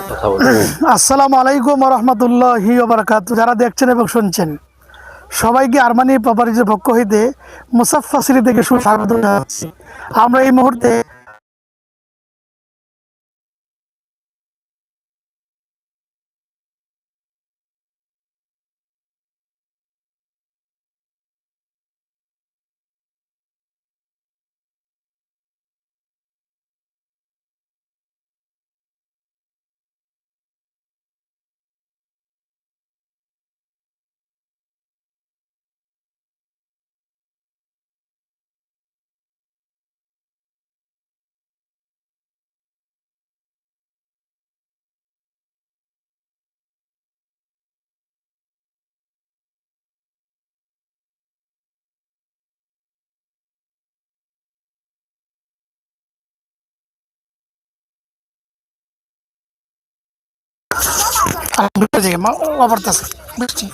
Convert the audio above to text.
কথা বলি। আসসালামু আলাইকুম ওয়া রাহমাতুল্লাহি ওয়া বারাকাতুহু। যারা দেখছেন এবং শুনছেন সবাইকে আরমানি প্রপার্টিজের পক্ষ হইতে মুসাফফা সিটি থেকে সুস্বাগত জানাচ্ছি। আমরা এই মুহূর্তে অবর্তাছে বুঝছি।